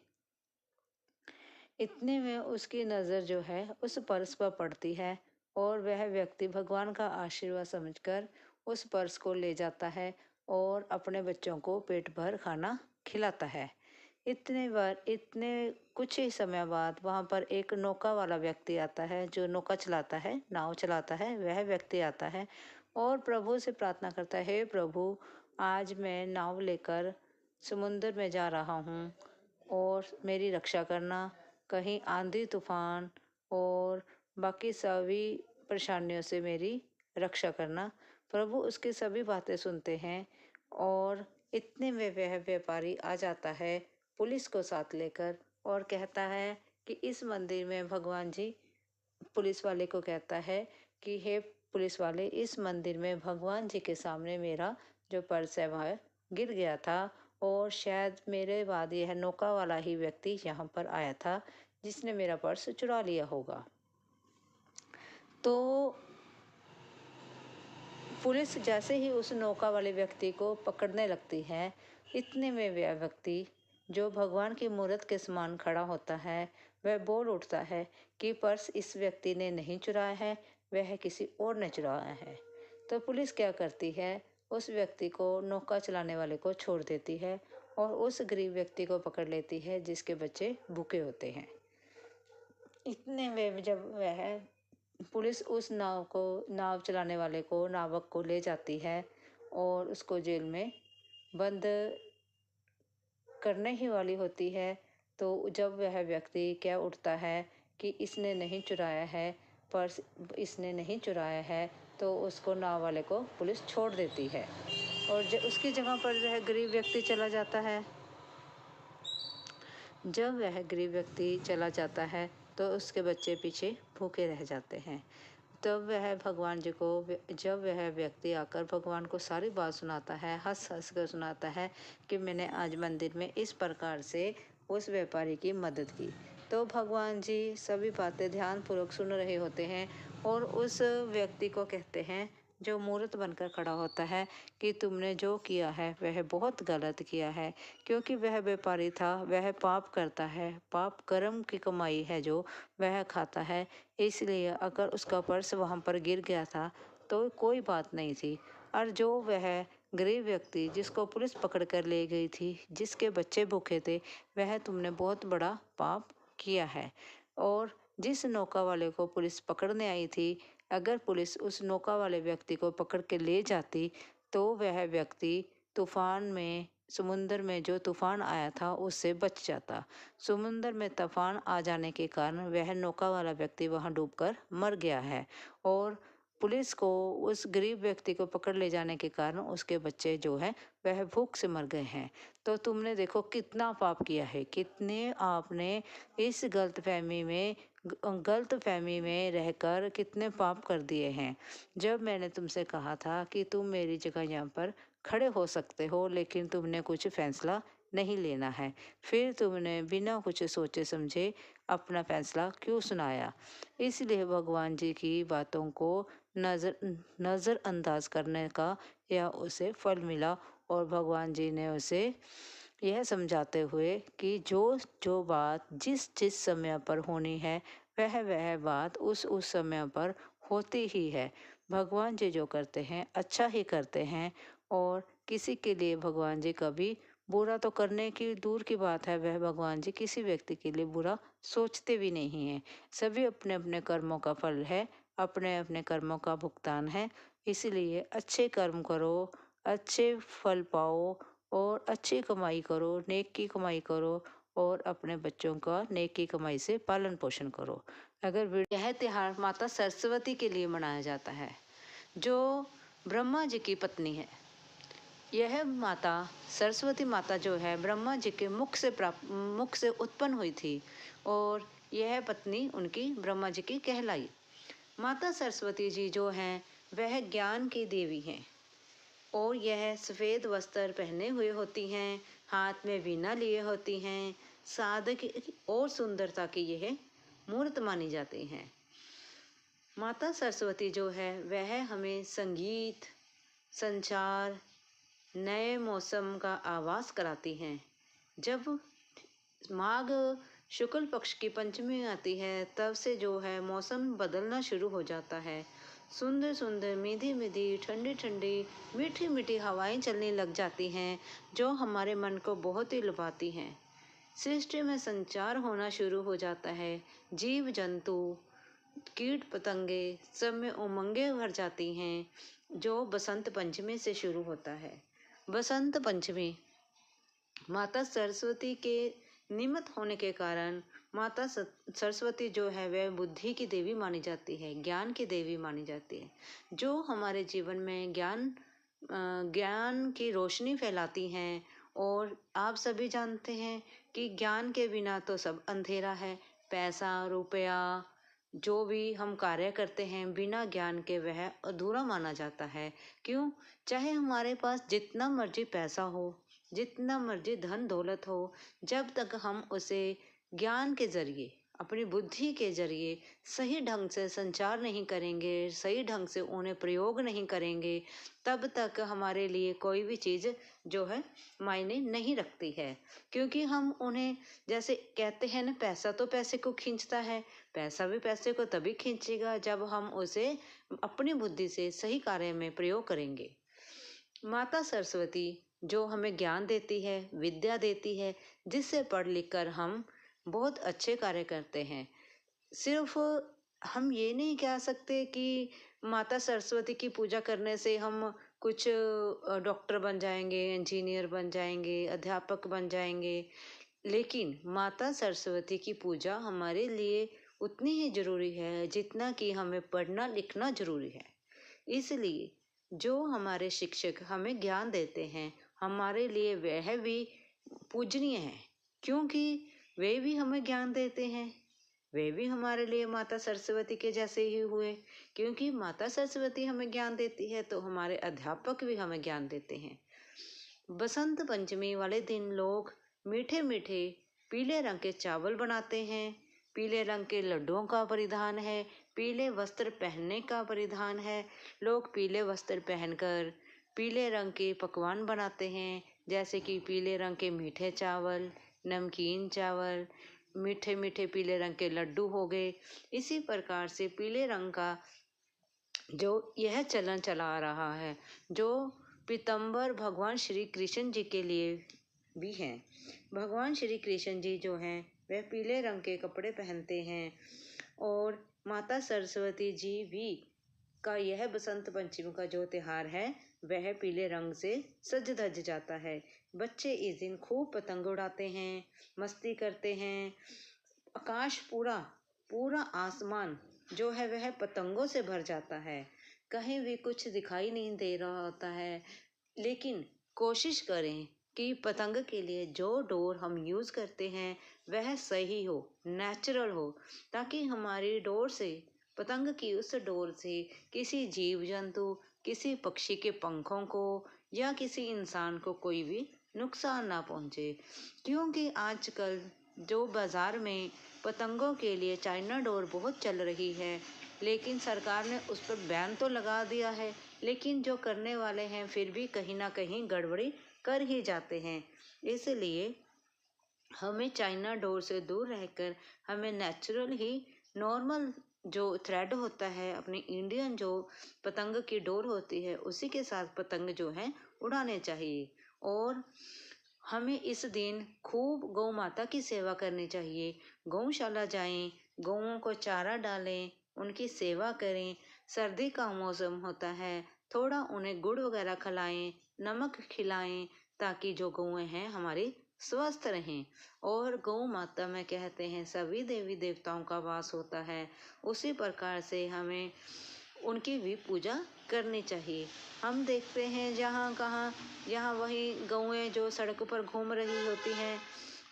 इतने में उसकी नज़र जो है उस पर्स पर पड़ती है, और वह व्यक्ति भगवान का आशीर्वाद समझकर उस पर्स को ले जाता है और अपने बच्चों को पेट भर खाना खिलाता है। इतने कुछ ही समय बाद वहाँ पर एक नौका वाला व्यक्ति आता है, जो नौका चलाता है, नाव चलाता है, वह व्यक्ति आता है और प्रभु से प्रार्थना करता है, हे प्रभु, आज मैं नाव लेकर समुद्र में जा रहा हूँ और मेरी रक्षा करना, कहीं आंधी तूफान और बाकी सभी परेशानियों से मेरी रक्षा करना। प्रभु उसकी सभी बातें सुनते हैं, और इतने में वह व्यापारी आ जाता है पुलिस को साथ लेकर, और कहता है कि इस मंदिर में भगवान जी, पुलिस वाले को कहता है कि हे पुलिस वाले, इस मंदिर में भगवान जी के सामने मेरा जो पर्स है वह गिर गया था, और शायद मेरे बाद यह नौका वाला ही व्यक्ति यहाँ पर आया था जिसने मेरा पर्स चुरा लिया होगा। तो पुलिस जैसे ही उस नौका वाले व्यक्ति को पकड़ने लगती है, इतने में वह व्यक्ति जो भगवान की मूर्त के समान खड़ा होता है, वह बोल उठता है कि पर्स इस व्यक्ति ने नहीं चुराया है, वह किसी और ने चुराया है। तो पुलिस क्या करती है, उस व्यक्ति को, नौका चलाने वाले को छोड़ देती है और उस गरीब व्यक्ति को पकड़ लेती है जिसके बच्चे भूखे होते हैं। इतने में जब वह पुलिस उस नाव चलाने वाले को, नावक को ले जाती है और उसको जेल में बंद करने ही वाली होती है, तो जब वह व्यक्ति कह उठता है कि इसने नहीं चुराया है पर्स, इसने नहीं चुराया है, तो उसको नाव वाले को पुलिस छोड़ देती है और उसकी जगह पर वह गरीब व्यक्ति चला जाता है। जब वह गरीब व्यक्ति चला जाता है तो उसके बच्चे पीछे भूखे रह जाते हैं। तब वह भगवान जी को, जब वह व्यक्ति आकर भगवान को सारी बात सुनाता है, हंस हंस कर सुनाता है कि मैंने आज मंदिर में इस प्रकार से उस व्यापारी की मदद की, तो भगवान जी सभी बातें ध्यानपूर्वक सुन रहे होते हैं और उस व्यक्ति को कहते हैं, जो मूर्त बनकर खड़ा होता है, कि तुमने जो किया है वह बहुत गलत किया है, क्योंकि वह व्यापारी था, वह पाप करता है, पाप कर्म की कमाई है जो वह खाता है, इसलिए अगर उसका पर्स वहाँ पर गिर गया था तो कोई बात नहीं थी। और जो वह गरीब व्यक्ति जिसको पुलिस पकड़ कर ले गई थी, जिसके बच्चे भूखे थे, वह तुमने बहुत बड़ा पाप किया है। और जिस नौका वाले को पुलिस पकड़ने आई थी, अगर पुलिस उस नौका वाले व्यक्ति को पकड़ के ले जाती तो वह व्यक्ति तूफान में, समुद्र में जो तूफान आया था उससे बच जाता। समुद्र में तूफान आ जाने के कारण वह नौका वाला व्यक्ति वहां डूबकर मर गया है और पुलिस को उस गरीब व्यक्ति को पकड़ ले जाने के कारण उसके बच्चे जो है वह भूख से मर गए हैं। तो तुमने देखो कितना पाप किया है, कितने आपने इस गलतफहमी में रहकर कितने पाप कर दिए हैं। जब मैंने तुमसे कहा था कि तुम मेरी जगह यहाँ पर खड़े हो सकते हो, लेकिन तुमने कुछ फैसला नहीं लेना है, फिर तुमने बिना कुछ सोचे समझे अपना फैसला क्यों सुनाया। इसलिए भगवान जी की बातों को नज़रअंदाज करने का यह उसे फल मिला और भगवान जी ने उसे यह समझाते हुए कि जो जो बात जिस जिस समय पर होनी है वह बात उस समय पर होती ही है। भगवान जी जो करते हैं अच्छा ही करते हैं और किसी के लिए भगवान जी कभी बुरा तो करने की दूर की बात है, वह भगवान जी किसी व्यक्ति के लिए बुरा सोचते भी नहीं हैं। सभी अपने अपने कर्मों का फल है, अपने अपने कर्मों का भुगतान है। इसलिए अच्छे कर्म करो, अच्छे फल पाओ और अच्छी कमाई करो, नेक की कमाई करो और अपने बच्चों का नेक की कमाई से पालन पोषण करो। यह त्योहार माता सरस्वती के लिए मनाया जाता है, जो ब्रह्मा जी की पत्नी है। यह माता सरस्वती माता जो है ब्रह्मा जी के मुख से उत्पन्न हुई थी और यह पत्नी उनकी ब्रह्मा जी की कहलाई। माता सरस्वती जी जो हैं वह ज्ञान की देवी हैं और यह सफ़ेद वस्त्र पहने हुए होती हैं, हाथ में वीणा लिए होती हैं, सादगी और सुंदरता की यह मूर्त मानी जाती हैं। माता सरस्वती जो है वह हमें संगीत, संचार, नए मौसम का आभास कराती हैं। जब माघ शुक्ल पक्ष की पंचमी आती है तब से जो है मौसम बदलना शुरू हो जाता है। सुंदर सुंदर, मीठी मीठी, ठंडी ठंडी, मीठी मीठी हवाएं चलने लग जाती हैं जो हमारे मन को बहुत ही लुभाती हैं। सृष्टि में संचार होना शुरू हो जाता है। जीव जंतु, कीट पतंगे सब में उमंगें भर जाती हैं, जो बसंत पंचमी से शुरू होता है। बसंत पंचमी माता सरस्वती के निमित्त होने के कारण माता सरस्वती जो है वह बुद्धि की देवी मानी जाती है, ज्ञान की देवी मानी जाती है, जो हमारे जीवन में ज्ञान की रोशनी फैलाती हैं। और आप सभी जानते हैं कि ज्ञान के बिना तो सब अंधेरा है। पैसा, रुपया, जो भी हम कार्य करते हैं बिना ज्ञान के वह अधूरा माना जाता है। क्यों? चाहे हमारे पास जितना मर्जी पैसा हो, जितना मर्जी धन दौलत हो, जब तक हम उसे ज्ञान के जरिए, अपनी बुद्धि के जरिए सही ढंग से संचार नहीं करेंगे, सही ढंग से उन्हें प्रयोग नहीं करेंगे, तब तक हमारे लिए कोई भी चीज़ जो है मायने नहीं रखती है। क्योंकि हम उन्हें, जैसे कहते हैं ना, पैसा तो पैसे को खींचता है, पैसा भी पैसे को तभी खींचेगा जब हम उसे अपनी बुद्धि से सही कार्य में प्रयोग करेंगे। माता सरस्वती जो हमें ज्ञान देती है, विद्या देती है, जिससे पढ़ लिख कर हम बहुत अच्छे कार्य करते हैं। सिर्फ हम ये नहीं कह सकते कि माता सरस्वती की पूजा करने से हम कुछ डॉक्टर बन जाएंगे, इंजीनियर बन जाएंगे, अध्यापक बन जाएंगे। लेकिन माता सरस्वती की पूजा हमारे लिए उतनी ही ज़रूरी है जितना कि हमें पढ़ना लिखना ज़रूरी है। इसलिए जो हमारे शिक्षक हमें ज्ञान देते हैं, हमारे लिए वह भी पूजनीय है, क्योंकि वे भी हमें ज्ञान देते हैं। वे भी हमारे लिए माता सरस्वती के जैसे ही हुए, क्योंकि माता सरस्वती हमें ज्ञान देती है तो हमारे अध्यापक भी हमें ज्ञान देते हैं। बसंत पंचमी वाले दिन लोग मीठे मीठे पीले रंग के चावल बनाते हैं, पीले रंग के लड्डुओं का परिधान है, पीले वस्त्र पहनने का परिधान है। लोग पीले वस्त्र पहनकर पीले रंग के पकवान बनाते हैं, जैसे कि पीले रंग के मीठे चावल, नमकीन चावल, मीठे मीठे पीले रंग के लड्डू हो गए। इसी प्रकार से पीले रंग का जो यह चलन चला आ रहा है, जो पीतम्बर भगवान श्री कृष्ण जी के लिए भी हैं। भगवान श्री कृष्ण जी जो हैं वह पीले रंग के कपड़े पहनते हैं, और माता सरस्वती जी भी का यह बसंत पंचमी का जो त्योहार है वह पीले रंग से सज धज जाता है। बच्चे इस दिन खूब पतंग उड़ाते हैं, मस्ती करते हैं। आकाश पूरा पूरा आसमान जो है वह पतंगों से भर जाता है। कहीं भी कुछ दिखाई नहीं दे रहा होता है, लेकिन कोशिश करें कि पतंग के लिए जो डोर हम यूज़ करते हैं वह सही हो, नेचुरल हो, ताकि हमारी डोर से, पतंग की उस डोर से किसी जीव जंतु, किसी पक्षी के पंखों को या किसी इंसान को कोई भी नुकसान ना पहुंचे। क्योंकि आजकल जो बाज़ार में पतंगों के लिए चाइना डोर बहुत चल रही है, लेकिन सरकार ने उस पर बैन तो लगा दिया है, लेकिन जो करने वाले हैं फिर भी कहीं ना कहीं गड़बड़ी कर ही जाते हैं। इसलिए हमें चाइना डोर से दूर रहकर हमें नेचुरल ही, नॉर्मल जो थ्रेड होता है, अपनी इंडियन जो पतंग की डोर होती है उसी के साथ पतंग जो है उड़ाने चाहिए। और हमें इस दिन खूब गौ माता की सेवा करनी चाहिए। गौशाला जाएं, गौओं को चारा डालें, उनकी सेवा करें। सर्दी का मौसम होता है, थोड़ा उन्हें गुड़ वगैरह खिलाएं, नमक खिलाएं, ताकि जो गौएं हैं हमारी स्वस्थ रहें। और गौ माता में कहते हैं सभी देवी देवताओं का वास होता है, उसी प्रकार से हमें उनकी भी पूजा करनी चाहिए। हम देखते हैं जहाँ कहाँ, यहाँ वही गौएं जो सड़क पर घूम रही होती हैं,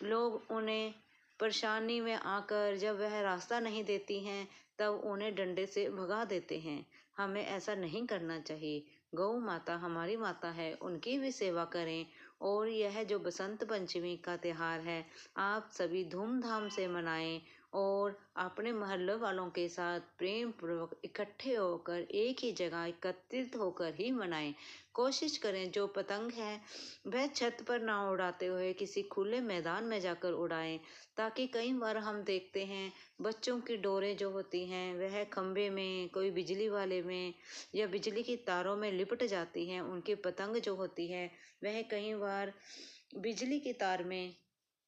लोग उन्हें परेशानी में आकर जब वह रास्ता नहीं देती हैं तब उन्हें डंडे से भगा देते हैं। हमें ऐसा नहीं करना चाहिए। गौ माता हमारी माता है, उनकी भी सेवा करें। और यह जो बसंत पंचमी का त्योहार है आप सभी धूमधाम से मनाएं, और अपने मोहल्ले वालों के साथ प्रेम पूर्वक इकट्ठे होकर एक ही जगह एकत्रित होकर ही मनाएं। कोशिश करें जो पतंग है वह छत पर ना उड़ाते हुए किसी खुले मैदान में जाकर उड़ाएं, ताकि कई बार हम देखते हैं बच्चों की डोरें जो होती हैं वह खंबे में, कोई बिजली वाले में या बिजली की तारों में लिपट जाती हैं। उनकी पतंग जो होती है वह कई बार बिजली की तार में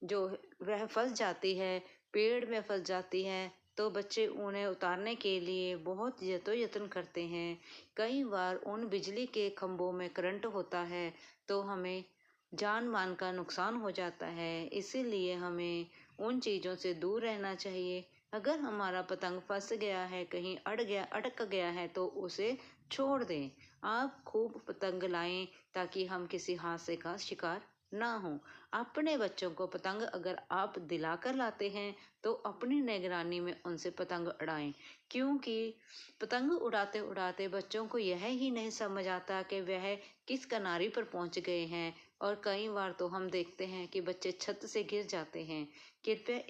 जो वह फंस जाती है, पेड़ में फंस जाती है, तो बच्चे उन्हें उतारने के लिए बहुत जतोयतन करते हैं। कई बार उन बिजली के खंभों में करंट होता है तो हमें जान मान का नुकसान हो जाता है। इसीलिए हमें उन चीज़ों से दूर रहना चाहिए। अगर हमारा पतंग फंस गया है, कहीं अटक गया है तो उसे छोड़ दें। आप खूब पतंग लाएं ताकि हम किसी हादसे का शिकार ना हो। अपने बच्चों को पतंग अगर आप दिलाकर लाते हैं तो अपनी निगरानी में उनसे पतंग उड़ाएं, क्योंकि पतंग उड़ाते उड़ाते बच्चों को यह ही नहीं समझ आता कि वह किस किनारे पर पहुंच गए हैं, और कई बार तो हम देखते हैं कि बच्चे छत से गिर जाते हैं। कृपया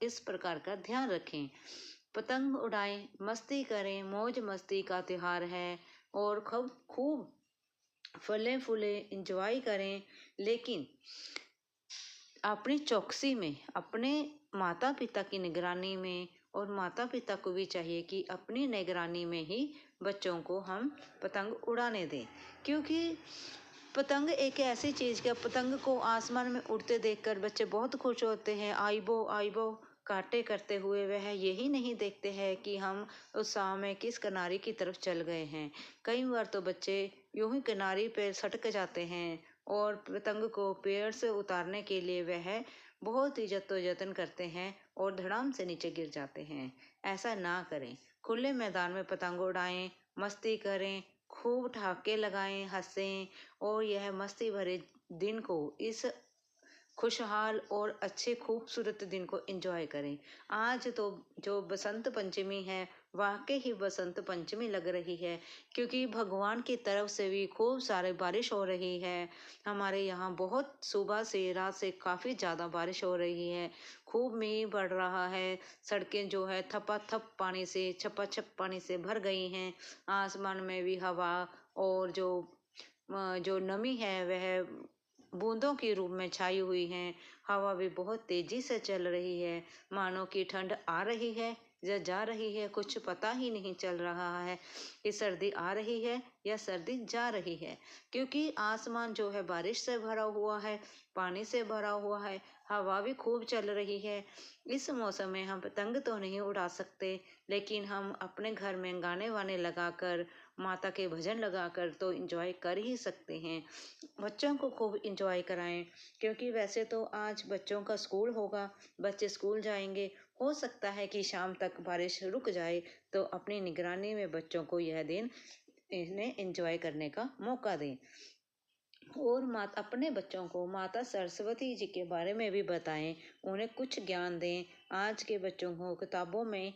इस प्रकार का ध्यान रखें। पतंग उड़ाएं, मस्ती करें, मौज मस्ती का त्योहार है, और खूब फले फूले इंजॉय करें, लेकिन अपनी चौकसी में, अपने माता पिता की निगरानी में। और माता पिता को भी चाहिए कि अपनी निगरानी में ही बच्चों को हम पतंग उड़ाने दें, क्योंकि पतंग एक ऐसी चीज़ का, पतंग को आसमान में उड़ते देखकर बच्चे बहुत खुश होते हैं। आइबो आइबो काटे करते हुए वह यही नहीं देखते हैं कि हम उस शाम में किस किनारे की तरफ चल गए हैं। कई बार तो बच्चे यूं ही किनारे पे सटक जाते हैं, और पतंग को पेड़ से उतारने के लिए वह बहुत ही जद्दोजहद करते हैं, और धड़ाम से नीचे गिर जाते हैं। ऐसा ना करें। खुले मैदान में पतंग उड़ाएं, मस्ती करें, खूब ठहाके लगाएं, हंसें और यह मस्ती भरे दिन को, इस खुशहाल और अच्छे खूबसूरत दिन को एंजॉय करें। आज तो जो बसंत पंचमी है, वाकई ही बसंत पंचमी लग रही है, क्योंकि भगवान की तरफ से भी खूब सारे बारिश हो रही है। हमारे यहाँ बहुत सुबह से रात से काफ़ी ज़्यादा बारिश हो रही है, खूब मींह पड़ रहा है। सड़कें जो है थपाथप पानी से, छपाछप पानी से भर गई हैं। आसमान में भी हवा और जो नमी है वह बूंदों के रूप में छाई हुई हैं। हवा भी बहुत तेजी से चल रही है, मानो कि ठंड आ रही है या जा रही है, कुछ पता ही नहीं चल रहा है कि सर्दी आ रही है या सर्दी जा रही है, क्योंकि आसमान जो है बारिश से भरा हुआ है, पानी से भरा हुआ है, हवा भी खूब चल रही है। इस मौसम में हम पतंग तो नहीं उड़ा सकते, लेकिन हम अपने घर में गाने वाने लगाकर, माता के भजन लगाकर तो एंजॉय कर ही सकते हैं। बच्चों को खूब इंजॉय कराएं, क्योंकि वैसे तो आज बच्चों का स्कूल होगा, बच्चे स्कूल जाएंगे। हो सकता है कि शाम तक बारिश रुक जाए, तो अपनी निगरानी में बच्चों को यह दिन इन्हें एंजॉय करने का मौका दें। और अपने बच्चों को माता सरस्वती जी के बारे में भी बताएं, उन्हें कुछ ज्ञान दें। आज के बच्चों को किताबों में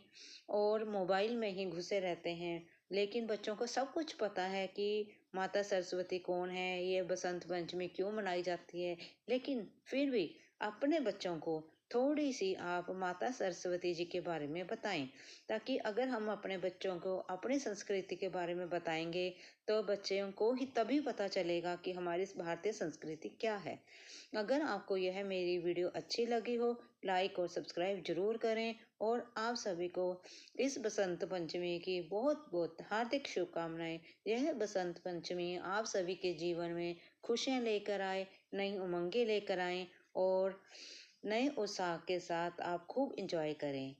और मोबाइल में ही घुसे रहते हैं, लेकिन बच्चों को सब कुछ पता है कि माता सरस्वती कौन है, ये बसंत पंचमी क्यों मनाई जाती है, लेकिन फिर भी अपने बच्चों को थोड़ी सी आप माता सरस्वती जी के बारे में बताएं, ताकि अगर हम अपने बच्चों को अपनी संस्कृति के बारे में बताएंगे तो बच्चों को ही तभी पता चलेगा कि हमारी भारतीय संस्कृति क्या है। अगर आपको यह मेरी वीडियो अच्छी लगी हो, लाइक और सब्सक्राइब जरूर करें, और आप सभी को इस बसंत पंचमी की बहुत बहुत हार्दिक शुभकामनाएं। यह बसंत पंचमी आप सभी के जीवन में खुशियां लेकर आए, नई उमंगें लेकर आए और नए उत्साह के साथ आप खूब एंजॉय करें।